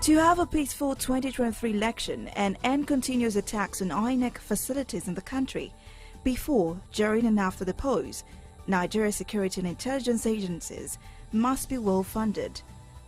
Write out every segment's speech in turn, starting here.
To have a peaceful 2023 election and end continuous attacks on INEC facilities in the country, before, during and after the polls, Nigeria's security and intelligence agencies must be well funded.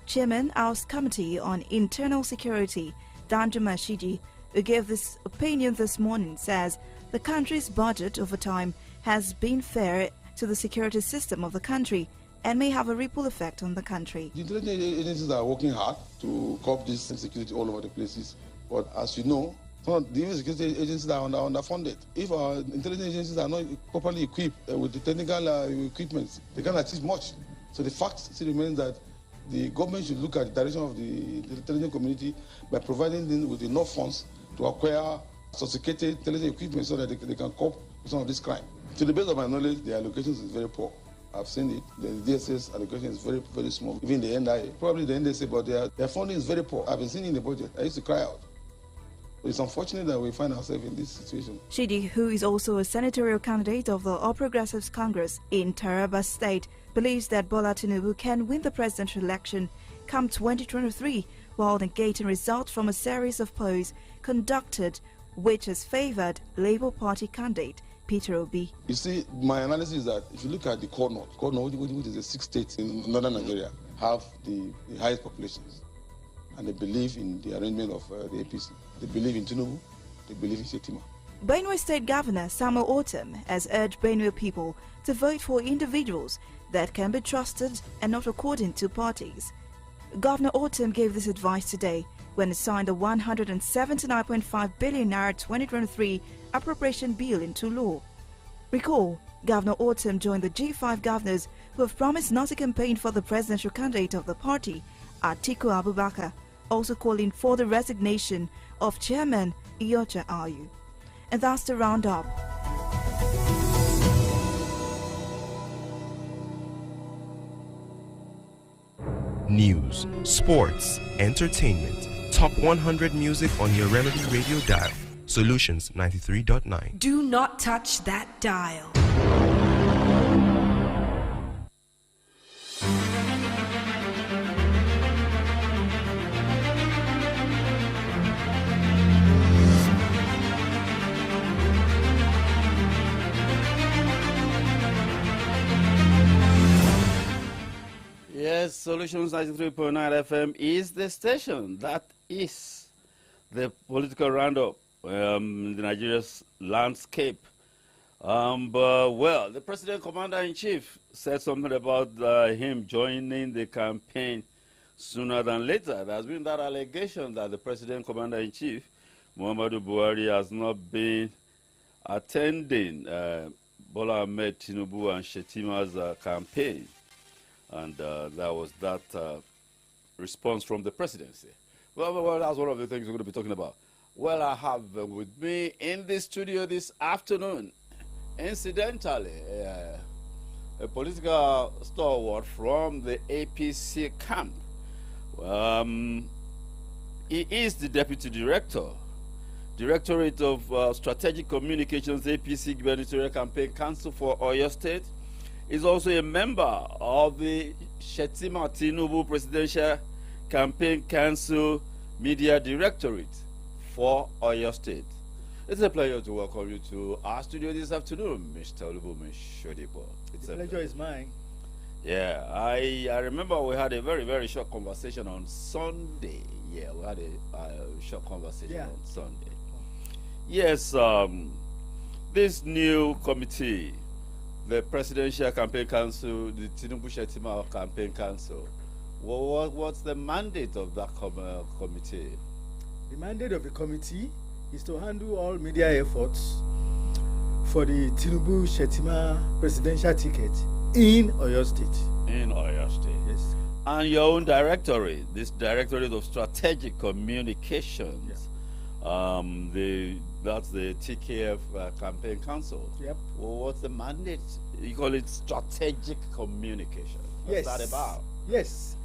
Chairman House Committee on Internal Security, Danjuma Shiji, who gave this opinion this morning, says the country's budget over time has been fair to the security system of the country and may have a ripple effect on the country. The intelligence agencies are working hard to curb this insecurity all over the places. But as you know, some of the security agencies are underfunded. If our intelligence agencies are not properly equipped with the technical equipment, they can't achieve much. So the fact still remains that the government should look at the direction of the intelligence community by providing them with enough funds to acquire sophisticated intelligence equipment so that they can cope with some of this crime. To the best of my knowledge, the allocations is very poor. I've seen it. The DSS allocation is very, very small. Even the NIA, probably the NDSA, but their funding is very poor. I've been seeing it in the budget. I used to cry out. But it's unfortunate that we find ourselves in this situation. Shidi, who is also a senatorial candidate of the All Progressives Congress in Taraba State, believes that Bola Tinubu can win the presidential election come 2023 while negating results from a series of polls conducted which has favored Labour Party candidate Peter Obi. You see, my analysis is that if you look at the core north, which is the 6 states in northern Nigeria, have the highest populations. And they believe in the arrangement of the APC. They believe in Tinubu. They believe in Shetima. Benue State Governor Samuel Ortom has urged Benue people to vote for individuals that can be trusted and not according to parties. Governor Ortom gave this advice today when he signed the 179.5 billion naira 2023 appropriation bill into law. Recall, Governor Ortom joined the G5 governors who have promised not to campaign for the presidential candidate of the party, Atiku Abubakar, also calling for the resignation of Chairman Iyorchia Ayu. And that's the roundup. News, sports, entertainment. Top 100 music on your Remedy Radio dial. Solutions 93.9. Do not touch that dial. Yes, Solutions 93.9 FM is the station. That is the political roundup in Nigeria's landscape. Well, the President Commander-in-Chief said something about him joining the campaign sooner than later. There has been that allegation that the President Commander-in-Chief, Muhammadu Buhari, has not been attending Bola Ahmed Tinubu and Shetima's campaign. And that was that response from the presidency. Well, that's one of the things we're going to be talking about. Well, I have with me in the studio this afternoon, incidentally, a political stalwart from the APC camp. He is the Deputy Director, Directorate of Strategic Communications, APC Gubernatorial Campaign Council for Oyo State. He's also a member of the Shetima Tinubu Presidential Campaign Council Media Directorate for Oyo State. It's a pleasure to welcome you to our studio this afternoon, Mr. Olubunmi Shodipo. The pleasure is mine. Yeah, I remember we had a very, very short conversation on Sunday. Yeah, we had a short conversation on Sunday. Yes, this new committee, the Presidential Campaign Council, the Tinubu Shetima Campaign Council, what's the mandate of that committee? The mandate of the committee is to handle all media efforts for the Tinubu Shetima presidential ticket in Oyo State. In Oyo State. Yes. And your own directorate, this Directorate of Strategic Communications, that's the TKF Campaign Council. Yep. Well, what's the mandate? You call it Strategic Communication. What's that about? Yes.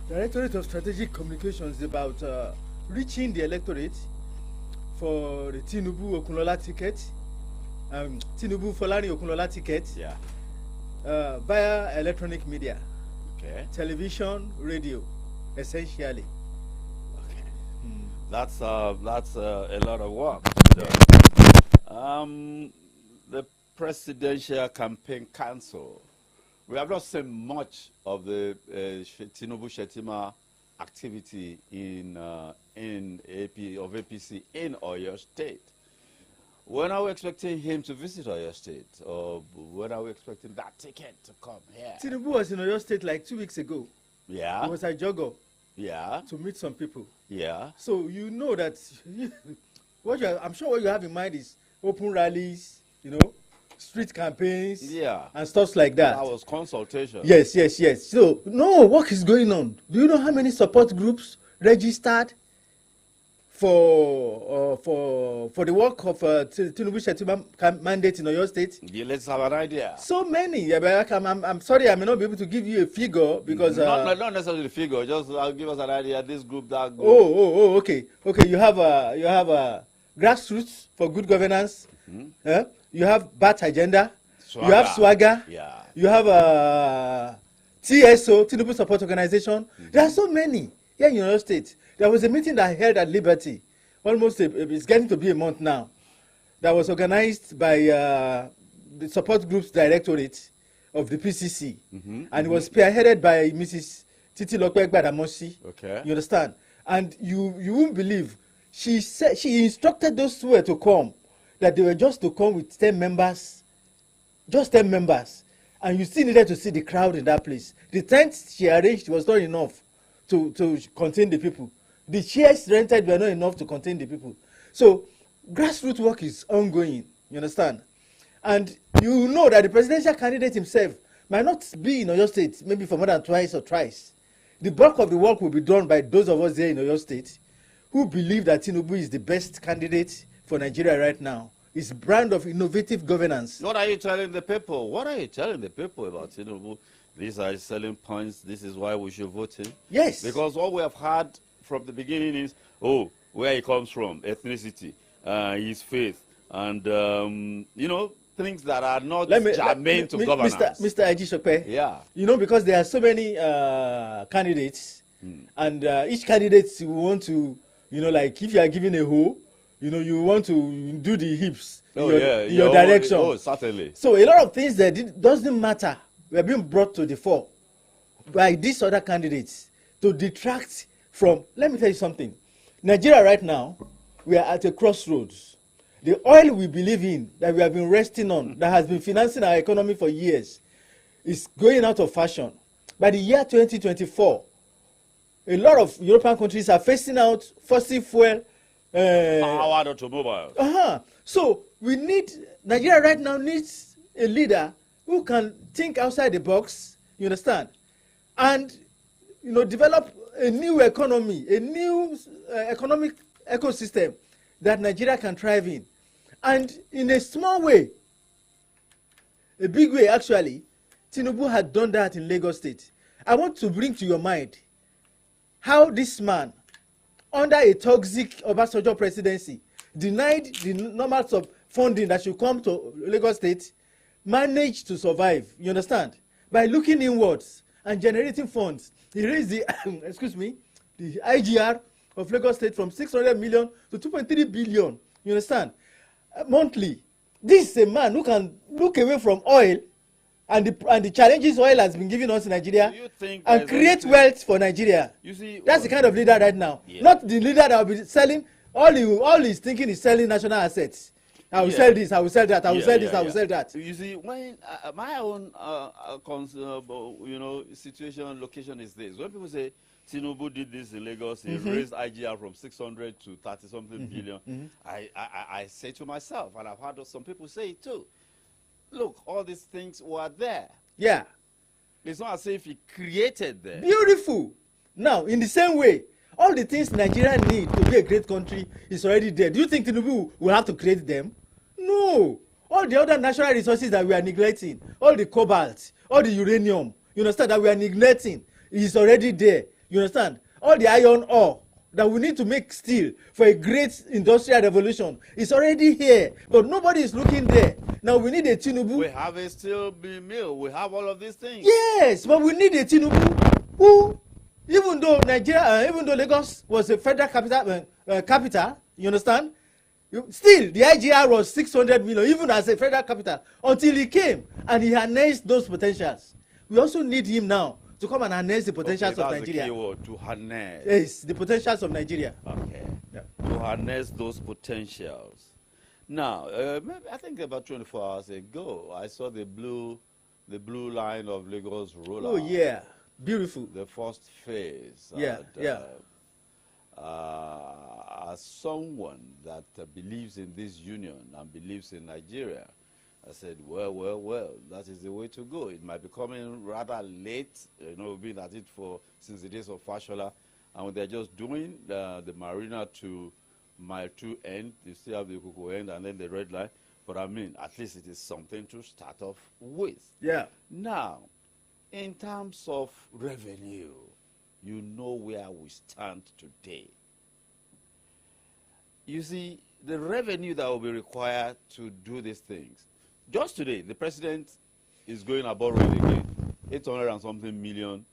Directorate of Strategic Communications is about reaching the electorate for the Tinubu Okunola ticket, Tinubu Folani Okunola ticket, via electronic media, television, radio, essentially. Okay. That's a lot of work. The Presidential Campaign Council. We have not seen much of the Tinubu Shettima activity in APC in Oyo State. When are we expecting him to visit Oyo State, or when are we expecting that ticket to come here? Tinubu was in Oyo State like 2 weeks ago. Yeah. He was at Jogo. Yeah. To meet some people. Yeah. So you know that I'm sure what you have in mind is open rallies, street campaigns, and stuff like that. That was consultation. Yes. So no, work is going on. Do you know how many support groups registered for the work of Tinubu Shettima mandate in Oyo State? Yeah, let's have an idea. So many. Yeah, but I'm sorry, I may not be able to give you a figure because not necessarily the figure. Just give us an idea. This group, that group. Okay. You have a grassroots for good governance. You have BAT agenda. Swagger. You have Swagger. Yeah. You have TSO, Tinubu Support Organization. There are so many here in Oyo State. There was a meeting that I held at Liberty. It's getting to be a month now. That was organized by the Support Groups Directorate of the PCC. And it was spearheaded by Mrs. Titi Lokwe Gbadamosi. Okay. You understand? And you won't believe, she instructed those two to come, that they were just to come with 10 members. Just 10 members. And you still needed to see the crowd in that place. The tent she arranged was not enough to contain the people. The chairs rented were not enough to contain the people. So grassroots work is ongoing, you understand? And you know that the presidential candidate himself might not be in Oyo State maybe for more than twice or thrice. The bulk of the work will be done by those of us here in Oyo State who believe that Tinubu is the best candidate for Nigeria right now. His brand of innovative governance. What are you telling the people? What are you telling the people about Tinubu? These are his selling points. This is why we should vote him. Yes. Because all we have had from the beginning is, where he comes from, ethnicity, his faith, and, things that are not germane to governance. Mr. Ajisope. Yeah. Because there are so many candidates, and each candidate will want to, like if you are given a hoe, you want to do the hips in your direction. Oh, certainly. So a lot of things that doesn't matter were being brought to the fore by these other candidates to detract from. Let me tell you something. Nigeria right now, we are at a crossroads. The oil we believe in, that we have been resting on, that has been financing our economy for years, is going out of fashion. By the year 2024, a lot of European countries are phasing out fossil fuel powered automobiles. So Nigeria right now needs a leader who can think outside the box, you understand, and develop a new economy, a new economic ecosystem that Nigeria can thrive in. And in a small way, a big way actually, Tinubu had done that in Lagos State. I want to bring to your mind how this man, under a toxic Obasanjo presidency, denied the normal funding that should come to Lagos State, managed to survive, you understand, by looking inwards and generating funds. He raised the the IGR of Lagos State from 600 million to 2.3 billion, you understand, monthly. This is a man who can look away from oil and the challenges oil has been giving us in Nigeria and create wealth for Nigeria. You see, that's the kind of leader right now. Yeah. Not the leader that will be selling, all he's thinking is selling national assets. I will sell this, I will sell that, I will sell this, I will sell that. You see, when my own situation, location is this. When people say Tinubu did this in Lagos, he raised IGR from 600 to 30-something billion, I say to myself, and I've heard some people say it too, look, all these things were there. Yeah. It's not as if he created them. Beautiful. Now, in the same way, all the things Nigeria need to be a great country is already there. Do you think Tinubu will have to create them? No. All the other natural resources that we are neglecting, all the cobalt, all the uranium, you understand, that we are neglecting, is already there. You understand? All the iron ore that we need to make steel for a great industrial revolution is already here. But nobody is looking there. Now we need a Tinubu. We have a steel mill. We have all of these things. Yes, but we need a Tinubu who, even even though even though Lagos was a federal capital, you understand? Still, the IGR was 600 million, even as a federal capital, until he came and he harnessed those potentials. We also need him now to come and harness the potentials of Nigeria. The keyword, to harness. Yes, the potentials of Nigeria. Okay. Yeah. To harness those potentials. Now, I think about 24 hours ago, I saw the blue line of Lagos roll Oh out. yeah, beautiful. The first phase. Yeah, yeah. As someone that believes in this union and believes in Nigeria, I said, well, that is the way to go. It might be coming rather late. You know, we've been at it since the days of Fashola, and they're just doing the Marina to Mile 2 end. You still have the Kuku end and then the red line. But I mean, at least it is something to start off with. Yeah. Now, in terms of revenue, you know where we stand today. You see, the revenue that will be required to do these things. Just today, the president is going a borrowing again, $800 and something million.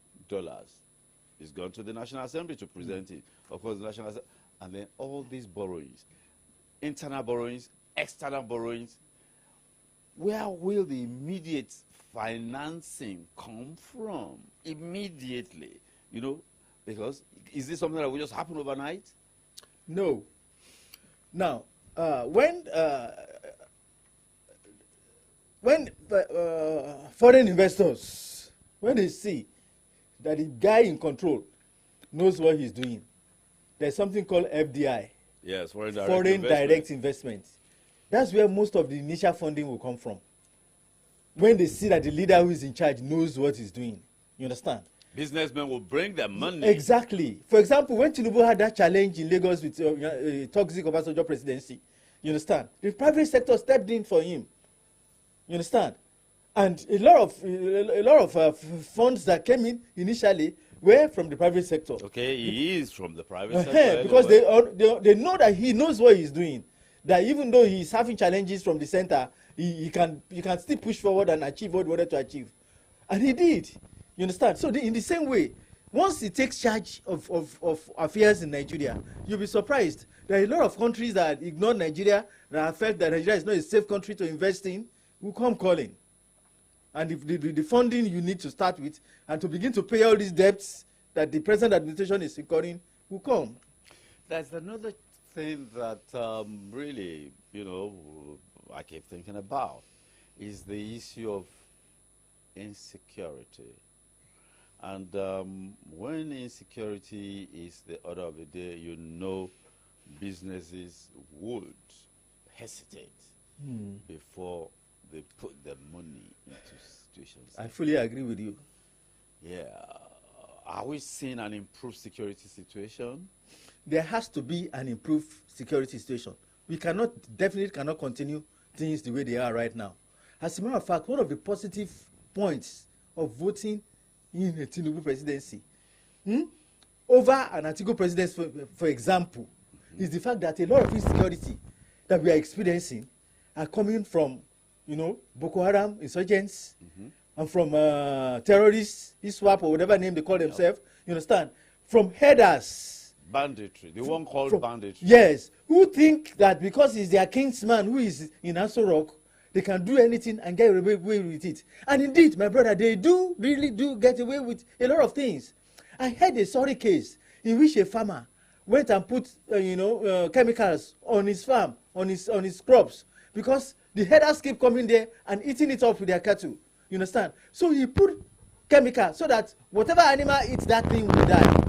He's gone to the National Assembly to present it. Of course, the National Assembly, and then all these borrowings, internal borrowings, external borrowings. Where will the immediate financing come from? Immediately, you know, because is this something that will just happen overnight? No. Now, when foreign investors, when they see that the guy in control knows what he's doing, there's something called FDI. Yes, foreign direct investment. That's where most of the initial funding will come from. When they see that the leader who is in charge knows what he's doing. You understand? Businessmen will bring their money. Exactly. For example, when Tinubu had that challenge in Lagos with toxic Obasanjo presidency, you understand? The private sector stepped in for him. You understand? And a lot of funds that came in initially were from the private sector. Okay, he is from the private sector. Because they know that he knows what he's doing. That even though he's having challenges from the center, he can still push forward and achieve what he wanted to achieve. And he did. You understand? So in the same way, once he takes charge of affairs in Nigeria, you'll be surprised. There are a lot of countries that ignore Nigeria, that have felt that Nigeria is not a safe country to invest in, will come calling. And the funding you need to start with and to begin to pay all these debts that the present administration is incurring will come. There's another thing that really, you know, I keep thinking about is the issue of insecurity. And when insecurity is the order of the day, you know businesses would hesitate before they put their money into situations. I fully agree with you. Yeah. Are we seeing an improved security situation? There has to be an improved security situation. We definitely cannot continue things the way they are right now. As a matter of fact, one of the positive points of voting in a Tinubu presidency over an Atiku presidency, for example, is the fact that a lot of insecurity that we are experiencing are coming from, you know, Boko Haram insurgents and from terrorists, ISWAP or whatever name they call themselves. You understand? From headers. Banditry, the one called banditry. Yes, who think that because he's their kingsman who is in Aso Rock, they can do anything and get away with it. And indeed, my brother, they really do get away with a lot of things. I heard a sorry case in which a farmer went and put, chemicals on his farm, on his crops, because the headers keep coming there and eating it up with their cattle. You understand? So he put chemical so that whatever animal eats that thing will die.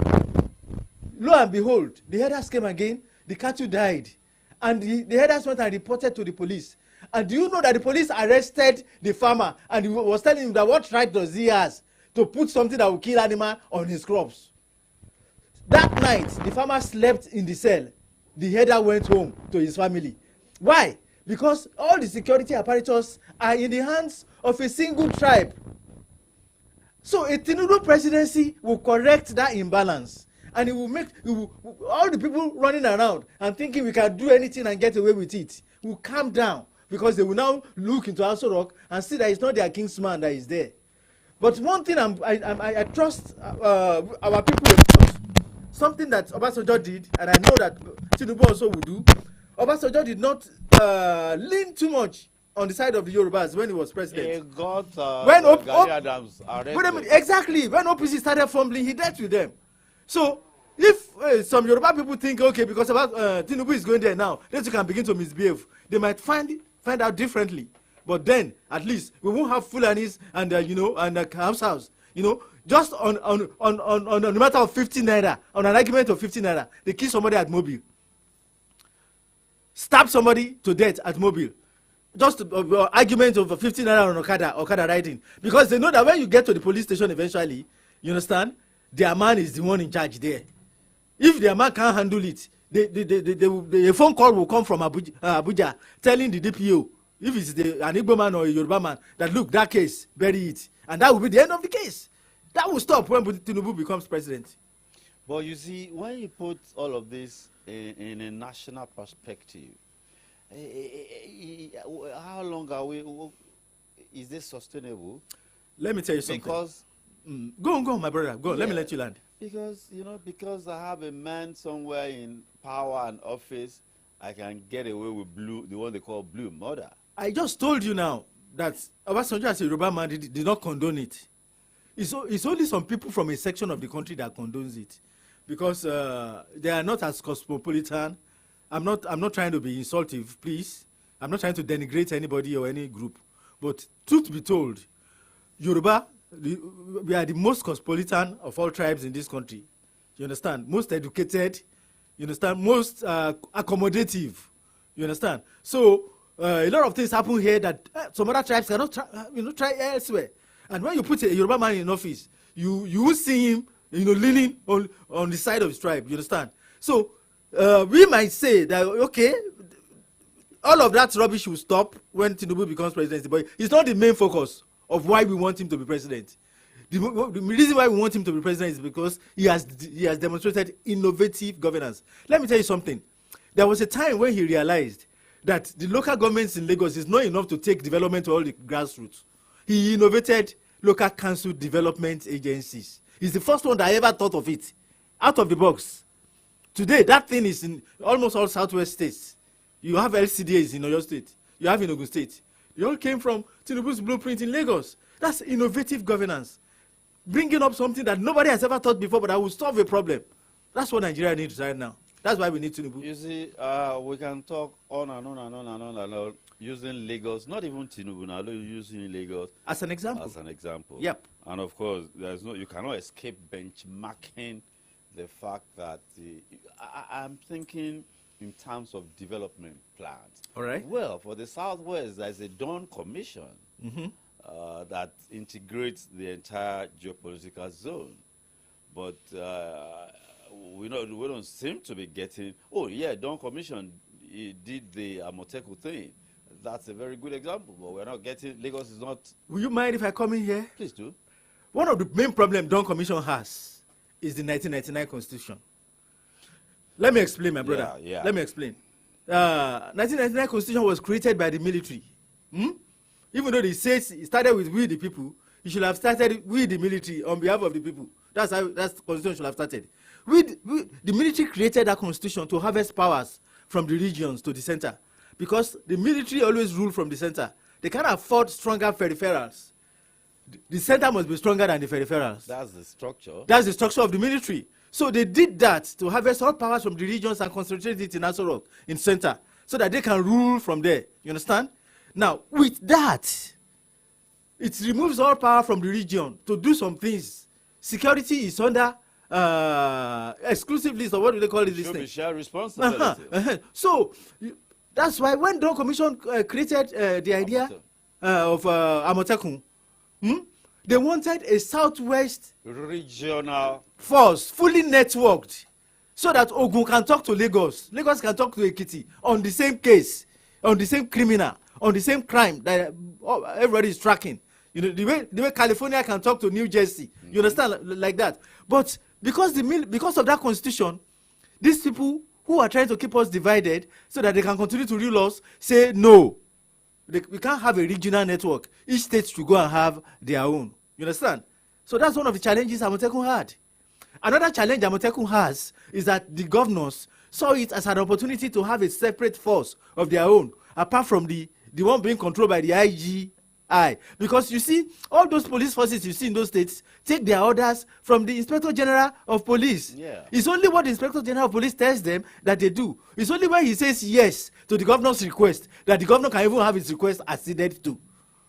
Lo and behold, the headers came again, the cattle died. And the headers went and reported to the police. And do you know that the police arrested the farmer and he was telling him that what right does he has to put something that will kill animal on his crops? That night, the farmer slept in the cell. The header went home to his family. Why? Because all the security apparatus are in the hands of a single tribe. So a Tinubu presidency will correct that imbalance. And it will all the people running around and thinking we can do anything and get away with it will calm down, because they will now look into Aso Rock and see that it's not their kingsman that is there. But one thing I trust our people about, something that Obasanjo did, and I know that Tinubu also will do. Obasanjo did not lean too much on the side of the Yorubas when he was president. He got When Gani Adams arrested. wait a minute, exactly. When OPC started fumbling, he dealt with them. So if some Yoruba people think, okay, because about Tinubu is going there now, then you can begin to misbehave, they might find out differently. But then at least we won't have Fulanis and house, just on the matter of 50 naira, on an argument of 50 naira, they kill somebody at Mobile, stab somebody to death at Mobile. Just argument over 50 naira on Okada riding, because they know that when you get to the police station eventually, you understand, their man is the one in charge there. If their man can't handle it, a phone call will come from Abuja telling the DPO, if it's an Igbo man or a Yoruba man, that look, that case, bury it, and that will be the end of the case. That will stop when Tinubu becomes president. But you see, when you put all of this in a national perspective, how long are we? Is this sustainable? Let me tell you something. Because go on, my brother. Go on. Let me let you land. Because I have a man somewhere in power and office, I can get away with the one they call blue murder. I just told you now that Obasanjo as a Yoruba man did not condone it. It's only some people from a section of the country that condones it, because they are not as cosmopolitan. I'm not trying to be insultive, please. I'm not trying to denigrate anybody or any group. But truth be told, Yoruba, we are the most cosmopolitan of all tribes in this country. You understand? Most educated, you understand? Most accommodative, you understand? So a lot of things happen here that some other tribes cannot try elsewhere. And when you put a Yoruba man in office, you will see him, leaning on the side of his tribe. You understand? So we might say that, okay, all of that rubbish will stop when Tinubu becomes president, but it's not the main focus of why we want him to be president. The reason why we want him to be president is because he has demonstrated innovative governance. Let me tell you something. There was a time when he realized that the local governments in Lagos is not enough to take development to all the grassroots. He innovated local council development agencies. He's the first one that ever thought of it, out of the box. Today, that thing is in almost all southwest states. You have LCDAs in Oyo State. You have in Ogun State. They all came from Tinubu's blueprint in Lagos. That's innovative governance. Bringing up something that nobody has ever thought before, but that will solve a problem. That's what Nigeria needs right now. That's why we need Tinubu. You see, we can talk on and on and on and on and on, using Lagos, not even Tinubu now, using Lagos as an example. Yep. And of course, you cannot escape benchmarking the fact that I'm thinking in terms of development plans. All right. Well, for the Southwest, there's a Dawn Commission that integrates the entire geopolitical zone. But we don't seem to be getting. Oh yeah, Dawn Commission did the Amoteku thing. That's a very good example. But we're not getting. Lagos is not. Will you mind if I come in here? Please do. One of the main problems Dawn Commission has is the 1999 Constitution. Let me explain, my brother. Yeah. Let me explain. 1999 Constitution was created by the military. Even though it says it started with we the people, it should have started with the military on behalf of the people. That's how that Constitution should have started. The military created that Constitution to harvest powers from the regions to the center, because the military always rule from the center. They can't afford stronger peripherals. The center must be stronger than the peripherals. That's the structure. That's the structure of the military. So they did that to harvest all powers from the regions and concentrate it in Aso Rock, in center, so that they can rule from there. You understand? Now, with that, it removes all power from the region to do some things. Security is under exclusive list, or what do they call it? This thing? Share responsibility. So that's why when Dawn Commission created the idea of Amotekun, they wanted a southwest regional force, fully networked, so that Ogun can talk to Lagos, Lagos can talk to Ekiti on the same case, on the same criminal, on the same crime that everybody is tracking. The way California can talk to New Jersey, you understand, like that. But because of that Constitution, these people who are trying to keep us divided so that they can continue to rule us say no. We can't have a regional network. Each state should go and have their own. You understand? So that's one of the challenges Amotekun had. Another challenge Amotekun has is that the governors saw it as an opportunity to have a separate force of their own, apart from the one being controlled by the IGI. Because you see, all those police forces you see in those states take their orders from the Inspector General of Police. Yeah. It's only what the Inspector General of Police tells them that they do. It's only when he says yes to the governor's request that the governor can even have his request acceded to.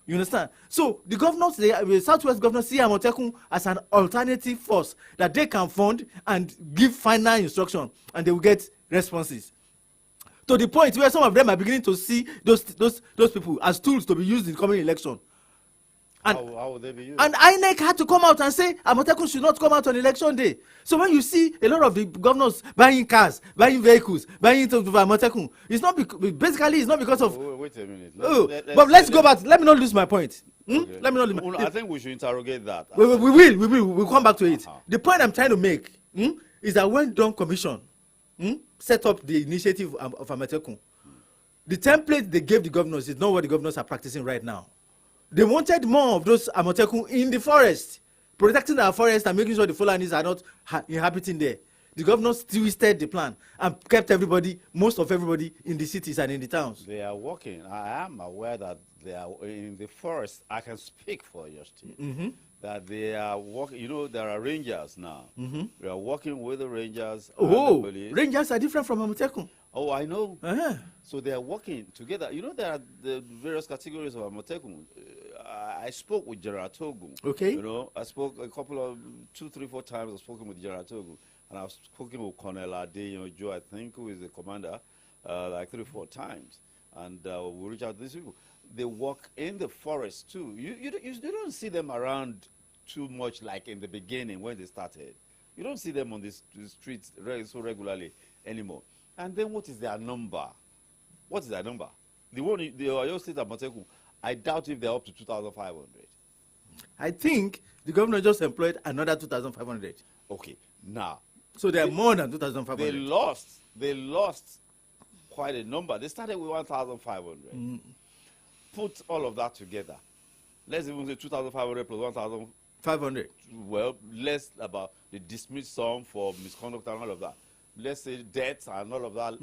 You understand? So the governors, the Southwest governors see Amotekun as an alternative force that they can fund and give final instruction, and they will get responses. To the point where some of them are beginning to see those people as tools to be used in the coming election. And, how would they be used? And INEC had to come out and say Amotekun should not come out on election day. So when you see a lot of the governors buying cars, buying vehicles, buying into Amotekun, it's not basically it's not because of. Wait a minute. Let's go back. Let me not lose my point. Okay. Let me not lose my. I think we should interrogate that. We will. We'll come back to it. The point I'm trying to make is that when Dawn Commission set up the initiative of Amotekun, the template they gave the governors is not what the governors are practicing right now. They wanted more of those Amotekun in the forest, protecting our forest and making sure the Fulanis are not inhabiting there. The governors twisted the plan and kept most of everybody in the cities and in the towns. They are working. I am aware that they are in the forest. I can speak for your state. That they are working. You know, there are rangers now. They are working with the rangers. Oh, the police. Rangers are different from Amotekun. Oh, I know. So they are working together. You know, there are the various categories of Amotekun. I spoke with General Togun. Okay. You know, I spoke a couple of 2, 3, 4 times. I've spoken with General Togun, and I've spoken with Colonel Adeyanju, I think, who is the commander, like 3 or 4 times. And we reach out to these people. They work in the forest too. You don't see them around too much like in the beginning when they started. You don't see them on the streets so regularly anymore. And then what is their number? What is their number? The one, the Oyo State Amotekun, I doubt if they're up to 2,500. I think the governor just employed another 2,500. Okay, now. So they are more than 2,500. They lost quite a number. They started with 1,500. Put all of that together. Let's even say 2,500 plus 1,500. Well, less about the dismissed sum for misconduct and all of that. Let's say debts and all of that.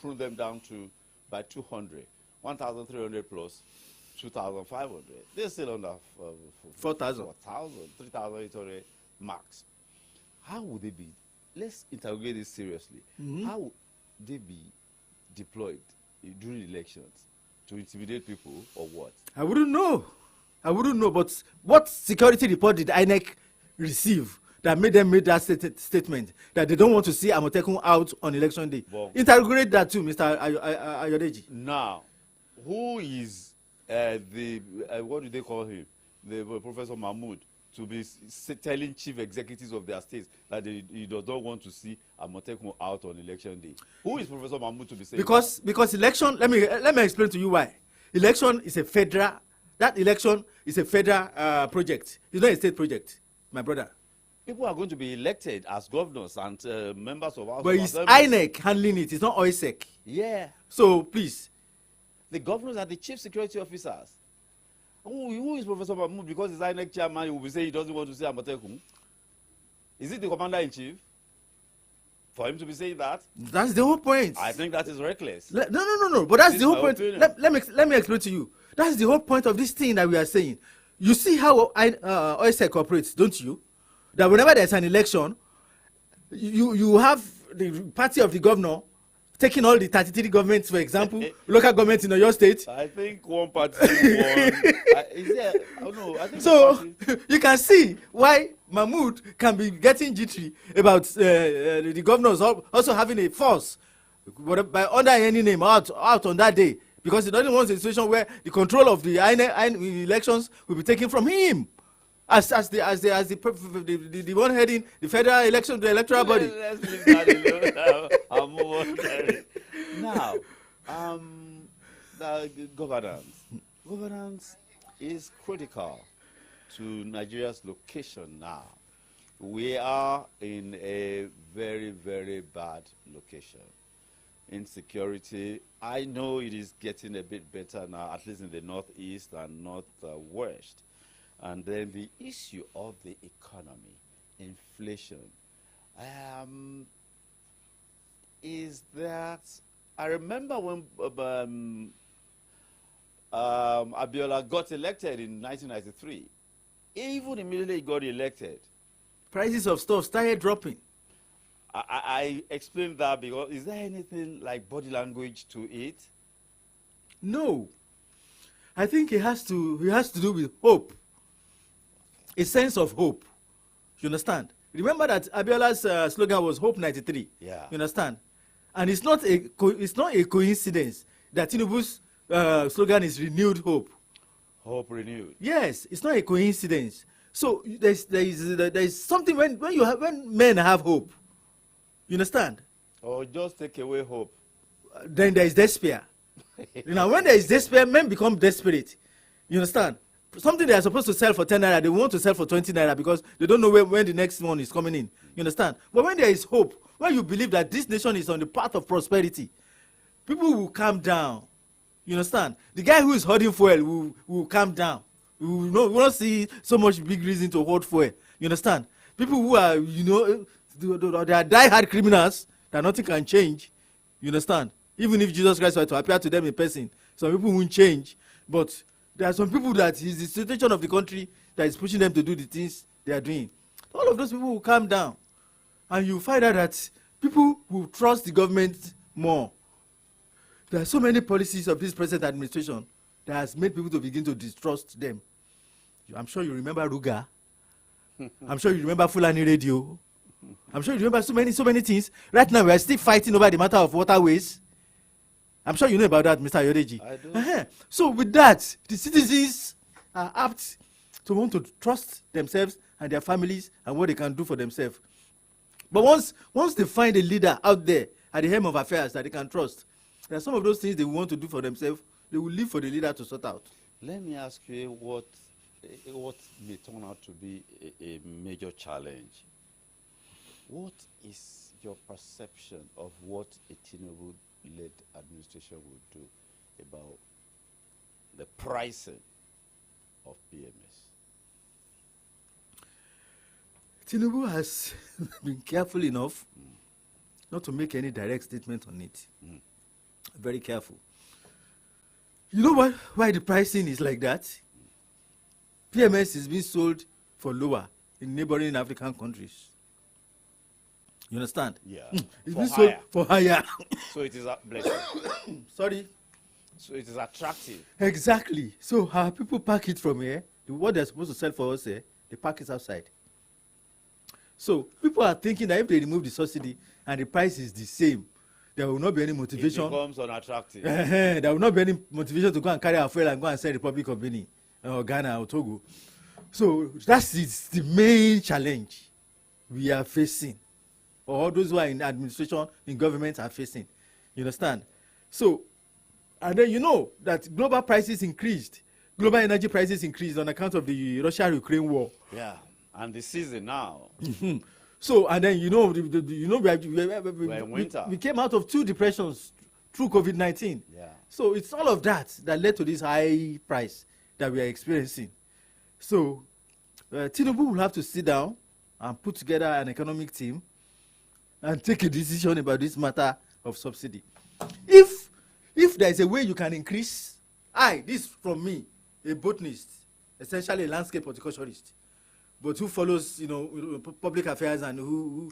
Prune them down to by 200. 1,300 plus 2,500. They're still under 4,000. 3,800 max. How would they be? Let's interrogate this seriously. How would they be deployed during elections? To intimidate people or what? I wouldn't know. But what security report did INEC receive that made them make that statement that they don't want to see Amotekun out on election day? Well, interrogate that too, Mr. Ayodeji. Now, who is what do they call him? The Professor Mahmood, to be telling chief executives of their states that he does not want to see Amotekun out on election day. Who is Professor Mahmood to be saying because election, let me explain to you why. Election is a federal project. It's not a state project, my brother. People are going to be elected as governors and members of House. But it's INEC handling it. It's not OISEC. Yeah. So please. The governors are the chief security officers. Who is Professor Mahmoud? Because he's INEC chairman, he will be saying he doesn't want to see Amotekun. Is it the commander-in-chief? For him to be saying that? That's the whole point. I think that is reckless. No. But that's the whole point. Let me explain to you. That's the whole point of this thing that we are saying. You see how OISEC operates, don't you? That whenever there's an election, you have the party of the governor taking all the 33 governments, for example, local governments in your state. I think one party won. Is there? Oh no, I think so you can see why Mahmoud can be getting jittery about the governors also having a force by under any name out on that day, because he doesn't want a situation where the control of the elections will be taken from him. As the one heading the federal election, the electoral body. Let's leave that alone. I'll move on. Now, the governance is critical to Nigeria's location now. We are in a very, very bad location. Insecurity, I know it is getting a bit better now, at least in the northeast and northwest. And then the issue of the economy, inflation, is that I remember when Abiola got elected in 1993. Even immediately he got elected, Prices of stuff started dropping. I explained that because is there anything like body language to it? No. I think it has to do with hope. A sense of hope. You understand? Remember that Abiola's slogan was Hope 93. Yeah. You understand? And it's not a coincidence that Tinubu's slogan is renewed hope. Hope renewed. Yes, it's not a coincidence. So there is something when men have hope. You understand? Or just take away hope. Then there is despair. Now, when there is despair, men become desperate. You understand? Something they are supposed to sell for 10 naira, they want to sell for 20 naira because they don't know when the next one is coming in. You understand? But when there is hope, when you believe that this nation is on the path of prosperity, people will calm down. You understand? The guy who is hoarding fuel will calm down. We will not see so much big reason to hoard fuel. You understand? People who are, they are die-hard criminals that nothing can change. You understand? Even if Jesus Christ were to appear to them in person, some people won't change. But there are some people that is the situation of the country that is pushing them to do the things they are doing. All of those people will calm down. And you find out that people will trust the government more. There are so many policies of this present administration that has made people to begin to distrust them. I'm sure you remember Ruga. I'm sure you remember Fulani Radio. I'm sure you remember so many things. Right now, we are still fighting over the matter of waterways. I'm sure you know about that, Mr. Yodeji. I do. So with that, the citizens are apt to want to trust themselves and their families and what they can do for themselves. But once they find a leader out there at the helm of affairs that they can trust, there are some of those things they want to do for themselves, they will leave for the leader to sort out. Let me ask you what may turn out to be a major challenge. What is your perception of what a Tinubu-led administration will do about the pricing of PMS? Tinubu has been careful enough not to make any direct statement on it. Very careful. You know why the pricing is like that? PMS is being sold for lower in neighboring African countries. You understand? Yeah. It's For being sold higher. for higher. So it is bless you. Sorry. So it is attractive. Exactly. So our people pack it from here. What they're supposed to sell for us here, they pack it outside. So people are thinking that if they remove the subsidy and the price is the same, there will not be any motivation. It becomes unattractive. There will not be any motivation to go and carry our fuel and go and sell Republic of Benin or Ghana or Togo. So that is the main challenge we are facing, or all those who are in administration, in government are facing. You understand? So, and then you know that global prices increased. Global energy prices increased on account of the Russia-Ukraine war. Yeah. And the season now. So, and then We're in winter. we came out of 2 depressions through COVID-19. Yeah. So it's all of that led to this high price that we are experiencing. So Tinubu will have to sit down and put together an economic team and take a decision about this matter of subsidy. If there is a way you can increase, this from me, a botanist, essentially a landscape horticulturist, but who follows, public affairs and who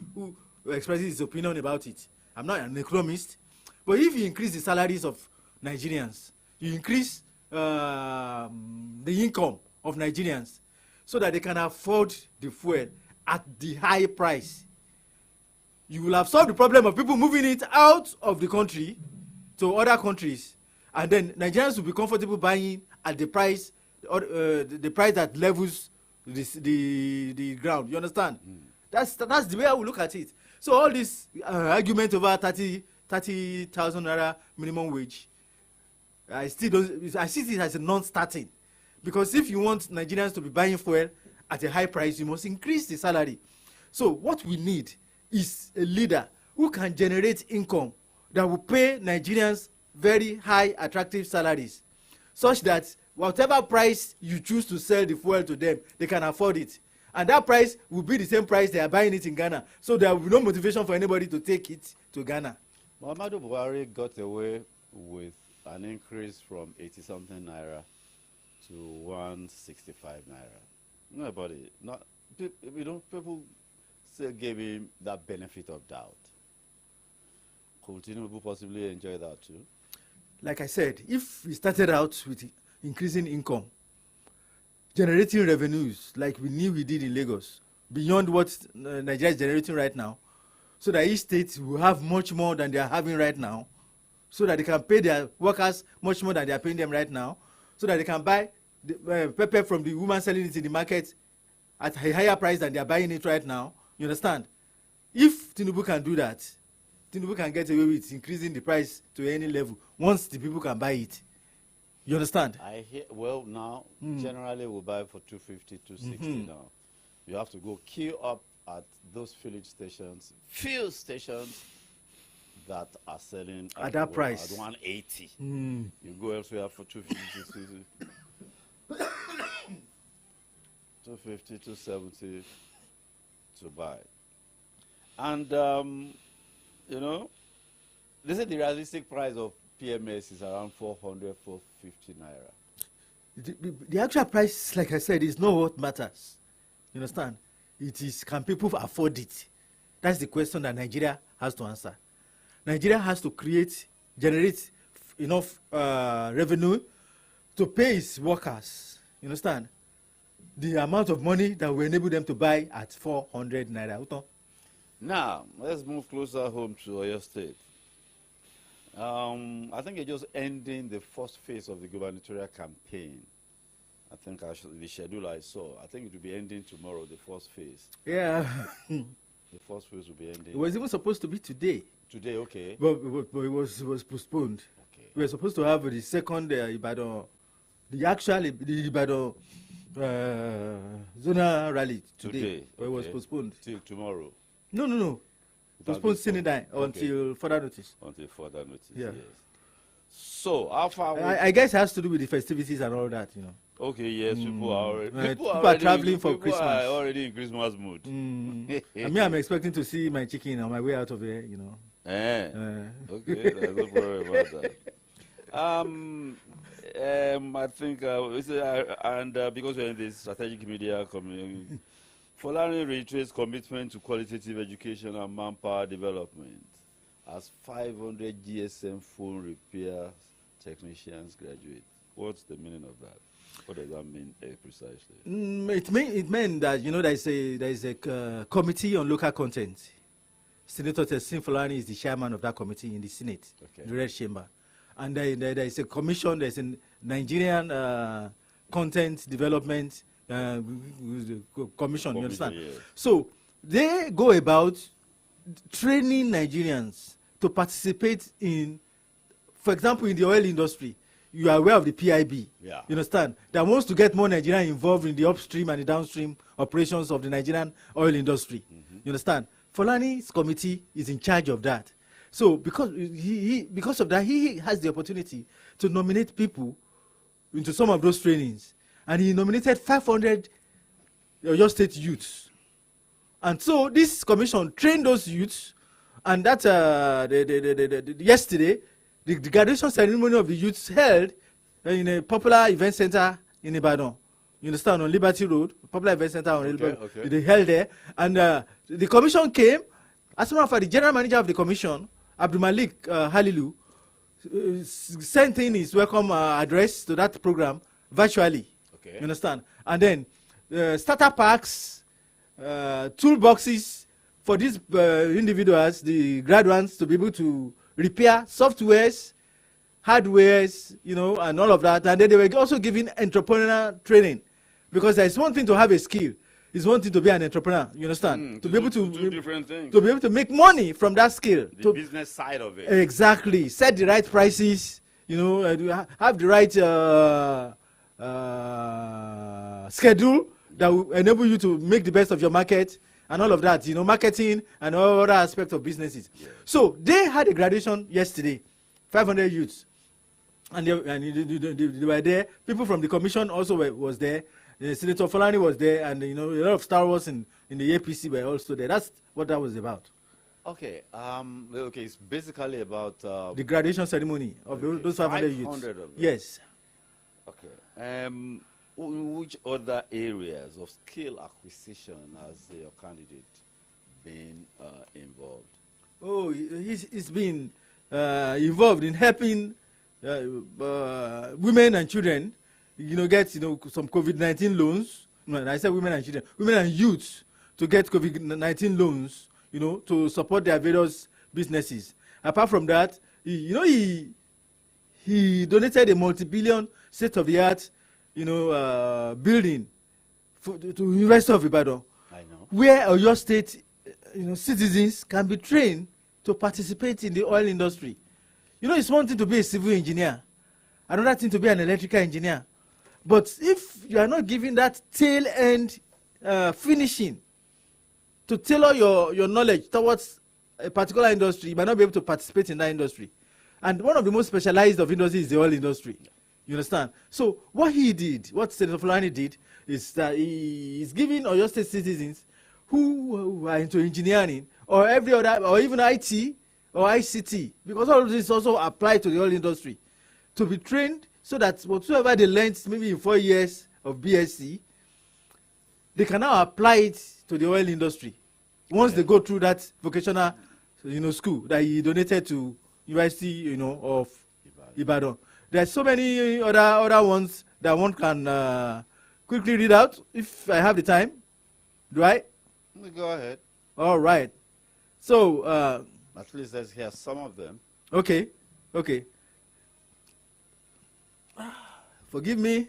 expresses his opinion about it. I'm not an economist, but if you increase the salaries of Nigerians, you increase the income of Nigerians so that they can afford the fuel at the high price, you will have solved the problem of people moving it out of the country to other countries, and then Nigerians will be comfortable buying at the price, the price that levels the ground. You understand? That's the way I will look at it. So all this argument over 30,000 naira minimum wage, I see it as a non-starting, because if you want Nigerians to be buying fuel at a high price, you must increase the salary. So what we need is a leader who can generate income that will pay Nigerians very high, attractive salaries, such that whatever price you choose to sell the fuel to them, they can afford it. And that price will be the same price they are buying it in Ghana. So there will be no motivation for anybody to take it to Ghana. Muhammadu Buhari got away with an increase from 80-something naira to 165 naira. Nobody, people still gave him that benefit of doubt. Could Tinubu possibly enjoy that too? Like I said, if we started out with increasing income, generating revenues like we knew we did in Lagos, beyond what Nigeria is generating right now, so that each state will have much more than they are having right now, so that they can pay their workers much more than they are paying them right now, so that they can buy the pepper from the woman selling it in the market at a higher price than they are buying it right now. You understand? If Tinubu can do that, Tinubu can get away with increasing the price to any level once the people can buy it. You understand? I hear, well, now, generally we buy for 250, 260 now. You have to go queue up at those filling stations, fuel stations that are selling at that price. At 180. You go elsewhere for 250, 250, 270 to buy. And, you know, they say the realistic price of PMS is around 400, 450 naira. The actual price, like I said, is not what matters. You understand? It is, can people afford it? That's the question that Nigeria has to answer. Nigeria has to generate enough revenue to pay its workers. You understand? The amount of money that will enable them to buy at 400 naira. Now, let's move closer home to Oyo State. I think you're just ending the first phase of the gubernatorial campaign. I think the schedule I saw, I think it will be ending tomorrow, the first phase. Yeah. The first phase will be ending. It was even supposed to be today. Today, okay. But it was postponed. Okay. We were supposed to have the second Ibadan, the Ibadan zonal rally today. But it was postponed. Till tomorrow. No. Postponed Sinidai until further notice. Until further notice, yeah. Yes. So, how far... I guess it has to do with the festivities and all that, you know. Okay, yes, people are traveling for Christmas. People are already in Christmas mood. I mean, I'm expecting to see my chicken on my way out of here, you know. Okay, there's no problem about that. I think, because we're in the strategic media community, Folani reiterates commitment to qualitative education and manpower development as 500 GSM phone repair technicians graduate. What's the meaning of that? What does that mean precisely? It meant that, you know, there is a committee on local content. Senator Tessin Folani is the chairman of that committee in the Senate, the Red Chamber. And there is a commission, there's a Nigerian content development commission, you understand? Yes. So they go about training Nigerians to participate in, for example, in the oil industry. You are aware of the PIB, you understand, that wants to get more Nigerians involved in the upstream and the downstream operations of the Nigerian oil industry. You understand? Folani's committee is in charge of that. So because of that, he has the opportunity to nominate people into some of those trainings. And he nominated 500 Oyo State youths. And so this commission trained those youths, and that yesterday, the graduation ceremony of the youths held in a popular event center in Ibadan. You understand, on Liberty Road, popular event center on Liberty. Okay. They held there, and the commission came. As a matter of fact, the general manager of the commission, Abdul Malik Halilu, sent in his welcome address to that program virtually. Okay. You understand? And then starter packs, toolboxes for these individuals, the graduates, to be able to repair softwares, hardwares, you know, and all of that. And then they were also giving entrepreneurial training, because there's one thing to have a skill, it's one thing to be an entrepreneur. You understand? To be able to do different things, to be able to make money from that skill. The business side of it. Exactly. Set the right prices. You know, have the right schedule that will enable you to make the best of your market and all of that, you know, marketing and all other aspects of businesses. Yeah. So they had a graduation yesterday, 500 youths. and they were there. People from the commission also was there. Senator Folani was there, and a lot of Star Wars in the APC were also there. That's what that was about. Okay. Okay. It's basically about The graduation ceremony of those 500 youths. 500 of them. Yes. Okay. Which other areas of skill acquisition has your candidate been involved? Oh, he's been involved in helping women and children, get some COVID-19 loans. No, I said women and children, women and youths to get COVID-19 loans, to support their various businesses. Apart from that, he donated a multi-billion state-of-the-art, building to University of Ibadan, I know. where your state, citizens can be trained to participate in the oil industry. It's one thing to be a civil engineer, another thing to be an electrical engineer. But if you are not given that tail end finishing to tailor your knowledge towards a particular industry, you might not be able to participate in that industry. And one of the most specialized of industries is the oil industry. You understand? So what Senator Fulani did, is that he is giving Oyo State citizens who are into engineering or every other, or even IT or ICT, because all of this also apply to the oil industry, to be trained so that whatsoever they learned maybe in 4 years of BSc, they can now apply it to the oil industry once they go through that vocational school that he donated to University of Ibadan. There's so many other ones that one can quickly read out if I have the time. Do I? Go ahead. All right. So At least let's hear some of them. okay. Forgive me.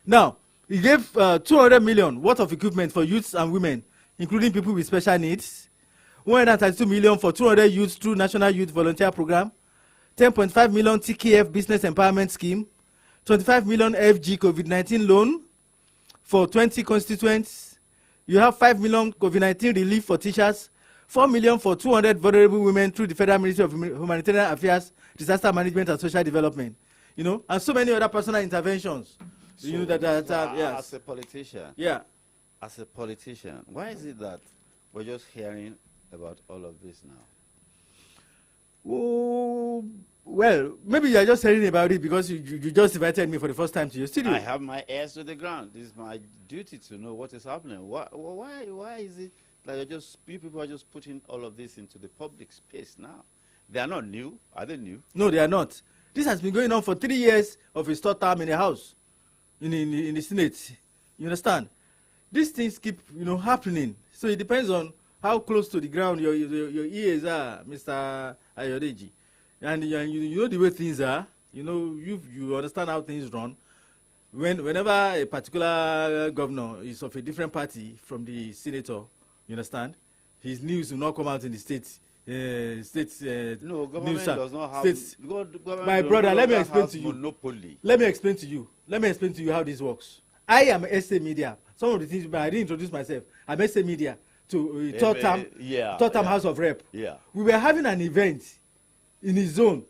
Now, he gave 200 million worth of equipment for youths and women, including people with special needs. 132 million for 200 youths through National Youth Volunteer Program. 10.5 million TKF Business Empowerment Scheme. 25 million FG COVID-19 loan for 20 constituents. You have 5 million COVID-19 relief for teachers. 4 million for 200 vulnerable women through the Federal Ministry of Humanitarian Affairs, Disaster Management and Social Development. And so many other personal interventions. So, Yes. As a politician, Yeah. why is it that we're just hearing about all of this now? Oh, well, maybe you're just hearing about it because you just invited me for the first time to your studio. I have my ears to the ground. It's my duty to know what is happening. Why is it that you people are just putting all of this into the public space now? They are not new. Are they new? No, they are not. This has been going on for 3 years of his third term in the House, in the Senate. You understand? These things keep happening. So it depends on how close to the ground your ears are, Mr. Ayodeji. And you know the way things are. You understand how things run. Whenever a particular governor is of a different party from the senator, you understand, his news will not come out in the state. No, government news, does not have. My brother, let me explain to you. Monopoly. Let me explain to you how this works. I am SA Media. Some of the things, but I didn't introduce myself. I'm SA Media to third term House of Rep. Yeah. We were having an event in his zone,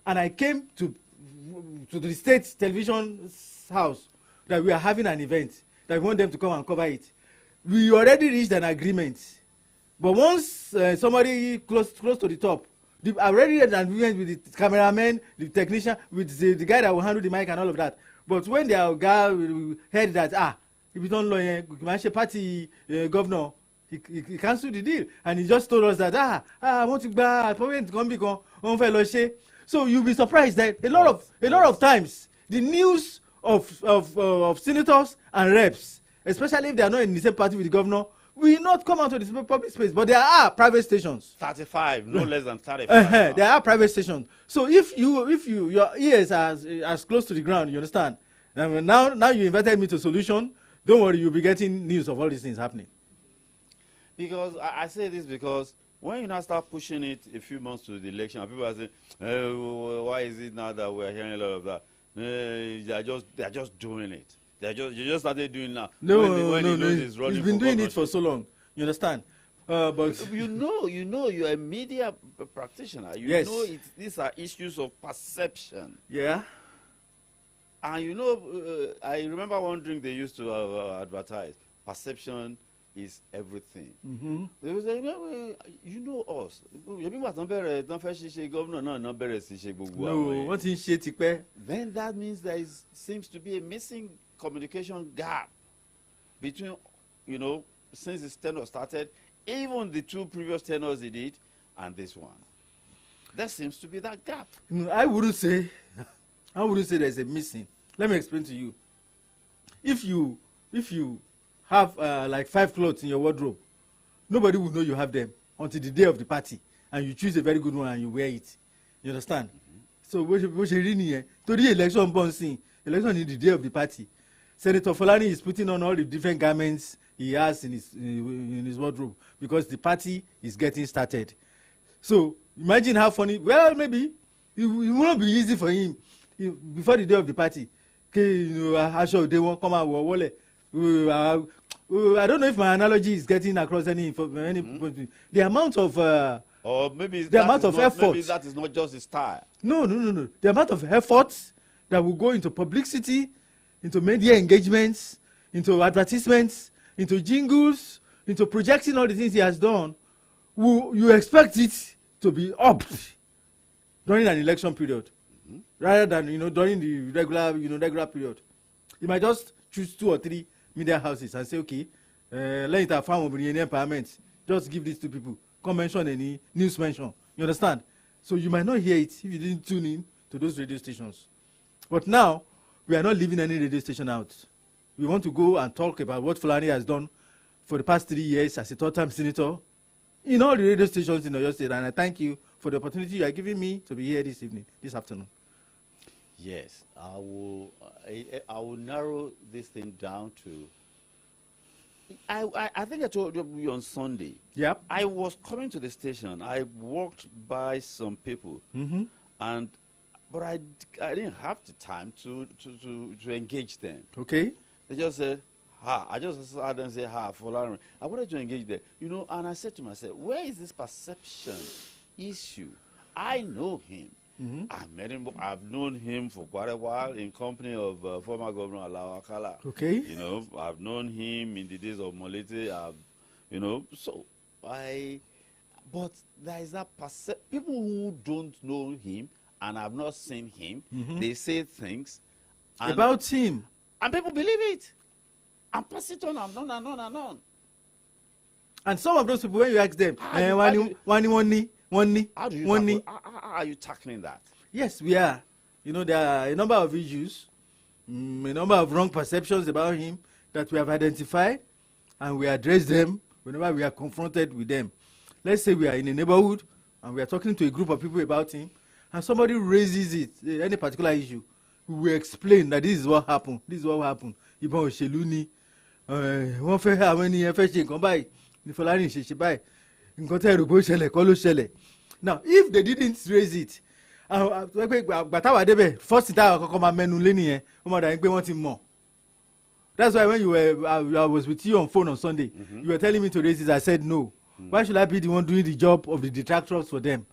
and I came to the state television house that we are having an event that we want them to come and cover it. We already reached an agreement, but once somebody close to the top, I already had an agreement with the cameraman, the technician, with the guy that will handle the mic and all of that. But when the guy heard that if you don't know party governor, he cancelled the deal, and he just told us that I want to buy. So you'll be surprised that a lot of times the news of senators and reps, especially if they are not in the same party with the governor, will not come out to the public space. But there are private stations. 35, no less than 35. There are private stations. So if your ears are as close to the ground, you understand. Now you invited me to Solution. Don't worry, you'll be getting news of all these things happening. Because I say this because when you now start pushing it a few months to the election, people are saying, why is it now that we're hearing a lot of that? They're just doing it. You just started doing now. No. He's been doing it for so long. You understand? But you know, you're a media practitioner. You Yes. know these are issues of perception. yeah, And you know, I remember one drink they used to advertise. Perception is everything. They would say, you know us. no, what in shit tipẹ́. Then that means seems to be a missing communication gap between, since this tenure started, even the two previous tenures he did, and this one. There seems to be that gap. No, I wouldn't say there's a missing. Let me explain to you. If you have like 5 clothes in your wardrobe, nobody will know you have them until the day of the party, and you choose a very good one and you wear it. You understand? So bó ṣe rí nìyẹn. Torí election bọ̀ nsìn, election is the day of the party. Senator Folani is putting on all the different garments he has in his wardrobe because the party is getting started. So imagine how funny. Well, maybe it will not be easy for him before the day of the party. Aṣọ òde wọn kọ́ máa wọ̀ wọlé. I don't know if my analogy is getting across any point. The amount of or maybe the amount of effort. Maybe that is not just his style. No. The amount of effort that will go into publicity, into media engagements, into advertisements, into jingles, into projecting all the things he has done. You expect it to be upped during an election period, rather than during the regular period. You might just choose 2 or 3 media houses and say, okay, let it found empowerment. Just give this to people. Come mention any news mention. You understand? So you might not hear it if you didn't tune in to those radio stations. But now we are not leaving any radio station out. We want to go and talk about what Fulani has done for the past 3 years as a third-time senator in all the radio stations in Oyo State, and I thank you for the opportunity you are giving me to be here this afternoon. Yes, I will narrow this thing down to. I think I told you on Sunday. Yep. I was coming to the station. I walked by some people, but I didn't have the time to engage them. Okay. They just said, "Ha!" I just heard them say, "Ha!" For I wanted to engage them, and I said to myself, "Where is this perception issue? I know him. I've met him. I've known him for quite a while in company of former Governor Alao Akala. Okay. I've known him in the days of Molete. But there is that people who don't know him and have not seen him, they say things about him, and people believe it and pass it on and on and on and on. And some of those people, when you ask them, how are you tackling that? Yes, we are. There are a number of issues, a number of wrong perceptions about him that we have identified, and we address them whenever we are confronted with them. Let's say we are in a neighborhood and we are talking to a group of people about him, and somebody raises it, any particular issue, we will explain that this is what happened. This is what happened. Ìbọn òṣèlú ni wọ́n fẹ́ àwọn ènìyàn fẹ́ ṣe nǹkan báyìí ní Fọlárìn ṣe báyìí nǹkan tẹ́ ẹ̀rù bó ṣẹlẹ̀ kọ́ ló ṣẹlẹ̀. Now if they didn't raise it, gbàtàwà débẹ̀ first thing táwọn kọ́kọ́ máa mẹ́nu lé nìyẹn wọ́n máa dàbí pé wọ́n ti mọ̀. That's why when I was with you on phone on Sunday, you were telling me to raise it. I said no. Why should I be the one doing the job of the detractors for them?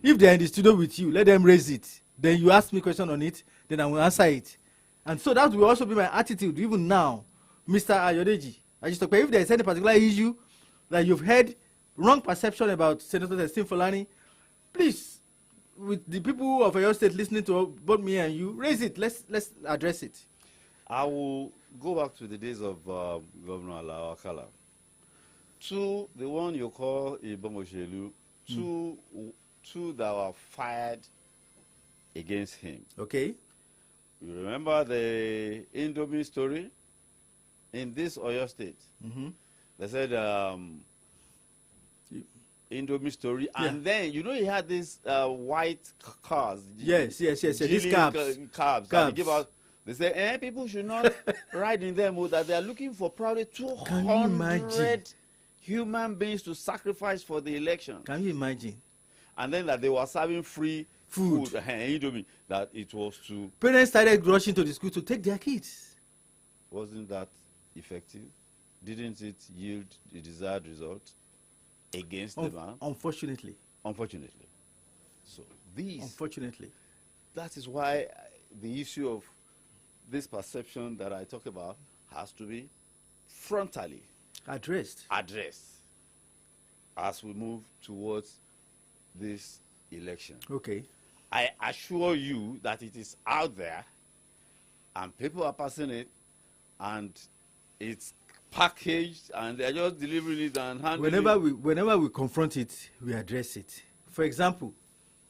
If they are in the studio with you, let them raise it. Then you ask me a question on it, then I will answer it. And so that will also be my attitude even now, Mr. Ayodeji. If there is any particular issue that you've heard wrong perception about Senator Esteem Folani, please, with the people of Oyo State listening to both me and you, raise it. Let's address it. I will go back to the days of Governor Alao Akala. To the one you call Ìbọn òṣèlú, two that were fired against him. Okay. You remember the Indomie story? In this Oyo State, they said Indomie story, and then he had these white cars. Yes. These cabs. They give out. They say, people should not ride in them. That they are looking for probably 200 human beings to sacrifice for the election. Can you imagine? And then that they were serving free food. Indomie. That it was to. Parents started rushing to the school to take their kids. Wasn't that effective? Didn't it yield the desired result? against the man. Unfortunately. Unfortunately. So these. Unfortunately. That is why the issue of this perception that I talk about has to be frontally Addressed. as we move towards this election. Okay. I assure you that it is out there and people are passing it and it's packaged and they're just delivering it and handling Whenever we confront it, we address it. For example,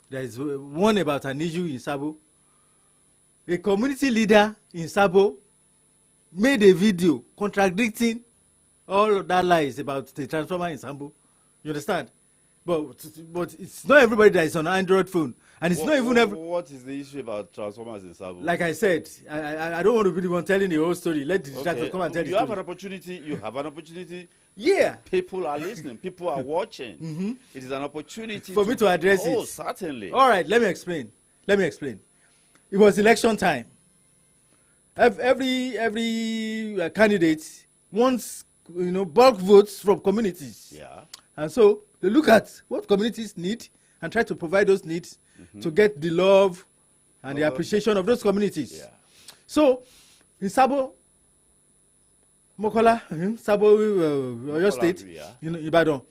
there is one about an issue in Sabo. A community leader in Sabo made a video contradicting all of that lies about the transformer in Sabo. You understand? But it's not everybody that is on an Android phone, and it's not even What is the issue about transformers in Sabo? Like I said, I don't want to be the one telling the whole story. Let the distractors come and tell the You story. have an opportunity. Yeah. People are listening. People are watching. It is an opportunity For me to address it. Oh, certainly. All right, let me explain. It was election time. Every candidate wants, bulk votes from communities. Yeah. And so they look at what communities need and try to provide those needs to get the love and the appreciation of those communities. Yeah. So in Sabo, Mokola, Sabo, Oyo State, yeah. Ibadan,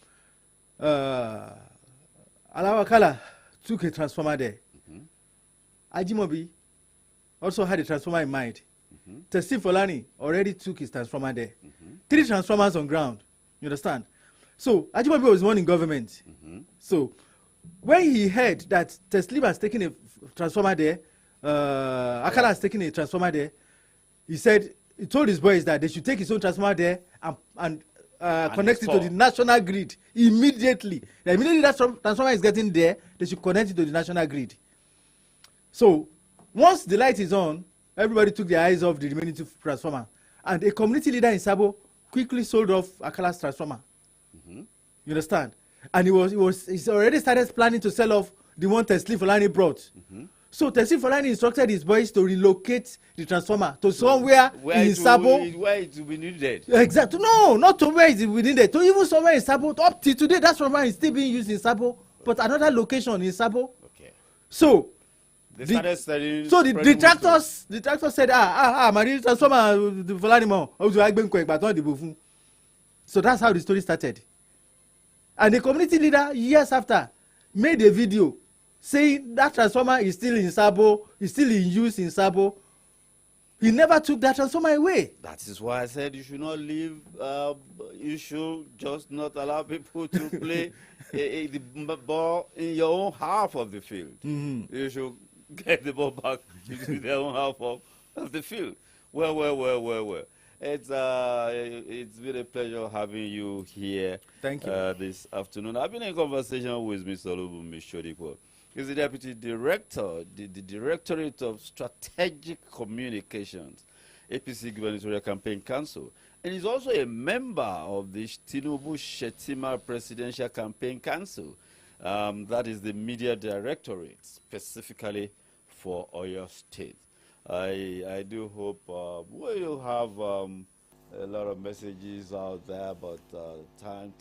Alawakala took a transformer there. Ajimobi also had a transformer in mind. Tessie Folani already took his transformer there. 3 transformers on ground. You understand? So Ajimobi was one in government. So when he heard that Teslim has taken a transformer there, Akala has taken a transformer there, he told his boys that they should take his own transformer there and connect it to the national grid immediately. Immediately that transformer is getting there, they should connect it to the national grid. So once the light is on, everybody took their eyes off the remaining 2 transformer, and a community leader in Sabo quickly sold off Akala's transformer. You understand? And he's already started planning to sell off the one Tesli Folani brought. So Tesli Folani instructed his boys to relocate the transformer to somewhere in Sabo. Where it will be needed. Exactly. No, not to where it will be needed. To even somewhere in Sabo. Up to today, that transformer is still being used in Sabo, but another location in Sabo. Okay. So They started selling. So the tractors said, my transformer, the Folani mo, so that's how the story started. And the community leader, years after, made a video saying that transformer is still in Sabo, is still in use in Sabo. He never took that transformer away. That is why I said you should not leave. You should just not allow people to play the ball in your own half of the field. You should get the ball back to their own half of the field. Well. It's been a pleasure having you here. Thank you. This afternoon. I've been in conversation with Mr. Olubunmi Shodiko. He's the Deputy Director, the Directorate of Strategic Communications, APC Gubernatorial Campaign Council. And he's also a member of the Tinubu Shetima Presidential Campaign Council. That is the Media Directorate, specifically for Oyo State. I do hope we'll have a lot of messages out there, but time.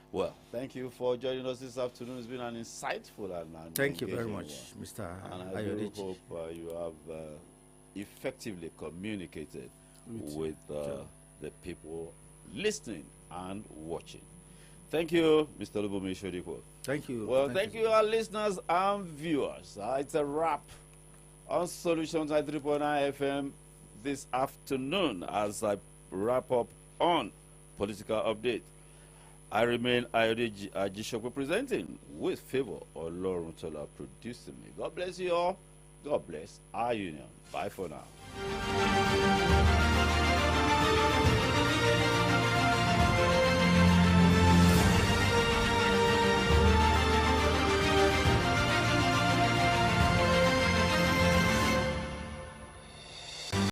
Well, thank you for joining us this afternoon. It's been an insightful and thank you very much, Mr. And I do hope you have effectively communicated with the people listening and watching. Thank you, Mr. Olubunmi Shodiko. Thank you. Well, thank you, our listeners and viewers. It's a wrap on Solutions 93.9 FM this afternoon as I wrap up on Political Update. I remain Ayode Ajishokwe presenting with Favor Oloruntola producing me. God bless you all. God bless our union. Bye for now.